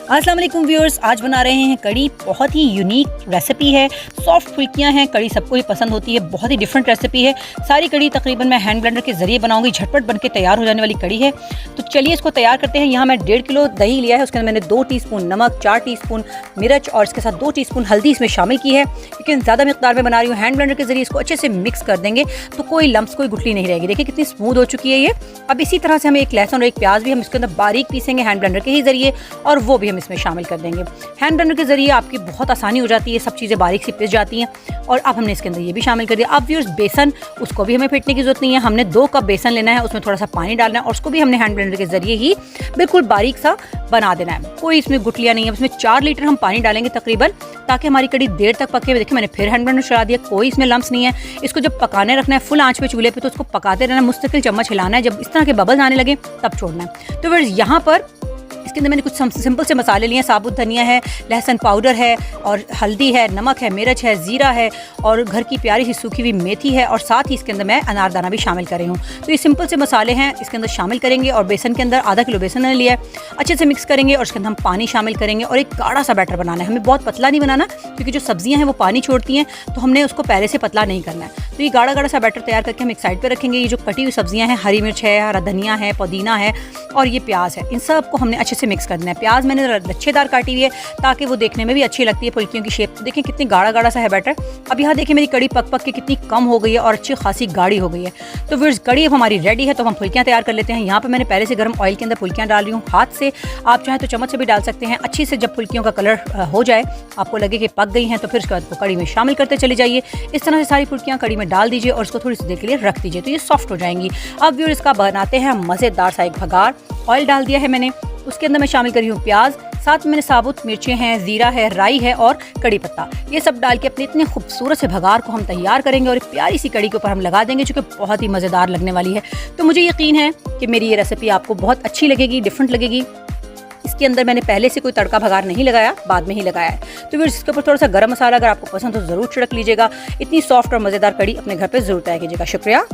अस्सलाम वालेकुम व्यूअर्स, आज बना रहे हैं कड़ी। बहुत ही यूनिक रेसिपी है। सॉफ्ट फुल्कियां हैं, कड़ी सबको ही पसंद होती है। बहुत ही डिफरेंट रेसिपी है। सारी कड़ी तकरीबन मैं हैंड ब्लेंडर के ज़रिए बनाऊंगी। झटपट बनके तैयार हो जाने वाली कड़ी है। तो चलिए इसको तैयार करते हैं। यहाँ मैं 1.5 किलो दही लिया है। उसके अंदर मैंने 2 टीस्पून नमक, 4 टीस्पून मिर्च और इसके साथ 2 टीस्पून हल्दी इसमें शामिल की है। लेकिन ज़्यादा मिकदार में बना रही हूँ। हैंड ब्लेंडर के ज़रिए इसको अच्छे से मिक्स कर देंगे तो कोई लम्स, कोई गुठली नहीं रहेगी। देखिए कितनी स्मूथ हो चुकी है ये। अब इसी तरह से हमें एक लहसुन और एक प्याज भी हम इसके अंदर बारीक पीसेंगे हैंड ब्लेंडर के ही ज़रिए, और वो भी हम इसमें शामिल कर देंगे। हैंड ब्लेंडर के ज़रिए आपकी बहुत आसानी हो जाती है, सब चीज़ें बारीक सी पिस जाती हैं। और अब हमने इसके अंदर ये भी शामिल कर दिया। अब व्यूअर्स, बेसन, उसको भी हमें फेंटने की ज़रूरत नहीं है। हमने 2 कप बेसन लेना है, उसमें थोड़ा सा पानी डालना है और उसको भी हमने हैंड ब्लेंडर के ज़रिए ही बिल्कुल बारीक सा बना देना है। कोई इसमें गुठलियाँ नहीं है। इसमें 4 लीटर हम पानी डालेंगे तकरीबन, ताकि हमारी कड़ी देर तक पके। देखिए मैंने फिर हैंड ब्लेंडर चला दिया, कोई इसमें लम्स नहीं है। इसको जब पकाने रखना है फुल आंच पे चूल्हे पे, तो उसको पकाते रहना, मुस्तकिल चम्मच हिलाना है। जब इस तरह के बबल्स आने लगे तब छोड़ना है। तो व्यूअर्स, यहाँ पर इसके अंदर मैंने कुछ सिंपल से मसाले लिए हैं। साबुत धनिया है, लहसुन पाउडर है और हल्दी है, नमक है, मिर्च है, ज़ीरा है और घर की प्यारी सी सूखी हुई मेथी है। और साथ ही इसके अंदर मैं अनारदाना भी शामिल कर रही हूँ। तो ये सिंपल से मसाले हैं, इसके अंदर शामिल करेंगे। और बेसन के अंदर आधा किलो बेसन मैंने लिया है, अच्छे से मिक्स करेंगे और उसके अंदर हम पानी शामिल करेंगे और एक गाढ़ा सा बैटर बनाना है। हमें बहुत पतला नहीं बनाना, क्योंकि जो सब्जियाँ हैं वो पानी छोड़ती हैं, तो हमने उसको पहले से पतला नहीं करना है। तो ये गाढ़ा गाढ़ा सा बैटर तैयार करके हम एक साइड पर रखेंगे। ये जो कटी हुई सब्जियाँ हैं, हरी मिर्च है, हरा धनिया है, पुदीना है और ये प्याज है, इन सब को हमने अच्छे से मिक्स करना है। प्याज मैंने लच्छेदार काटी हुई है ताकि वो देखने में भी अच्छी लगती है फुल्कियों की शेप। देखें कितनी गाढ़ा गाढ़ा सा है बैटर। अब यहाँ देखिए मेरी कड़ी पक पक के कितनी कम हो गई है और अच्छी खासी गाढ़ी हो गई है। तो फिर कड़ी अब हमारी रेडी है, तो हम फुल्कियाँ तैयार कर लेते हैं। यहाँ पर मैंने पहले से गर्म ऑयल के अंदर फुल्कियाँ डाल रही हूँ हाथ से। आप चाहें तो चम्मच से भी डाल सकते हैं। अच्छी से जब फुल्कियों का कलर हो जाए, आपको लगे कि पक गई हैं, तो फिर उसके बाद कड़ी में शामिल करते चले जाइए। इस तरह से सारी फुल्कियाँ कड़ी में डाल दीजिए और उसको थोड़ी सी देर के लिए रख दीजिए, तो ये सॉफ्ट हो जाएंगी। अब व्यूअर, इसका बनाते हैं मज़ेदार सा एक भगार। ऑयल डाल दिया है मैंने, उसके अंदर मैं शामिल कर रही हूँ प्याज, साथ में मैंने साबुत मिर्चें हैं, ज़ीरा है, राई है और कड़ी पत्ता। ये सब डाल के अपने इतने खूबसूरत से भगार को हम तैयार करेंगे और एक प्यारी सी कड़ी के ऊपर हम लगा देंगे, जो कि बहुत ही मज़ेदार लगने वाली है। तो मुझे यकीन है कि मेरी ये रेसिपी आपको बहुत अच्छी लगेगी, डिफरेंट लगेगी। इसके अंदर मैंने पहले से कोई तड़का भगार नहीं लगाया, बाद में ही लगाया है। तो फिर इसके ऊपर थोड़ा सा गरम मसाला अगर आपको पसंद हो तो ज़रूर छिड़क लीजिएगा। इतनी सॉफ्ट और मज़ेदार कड़ी अपने घर पर ज़रूर तैयार कीजिएगा। शुक्रिया।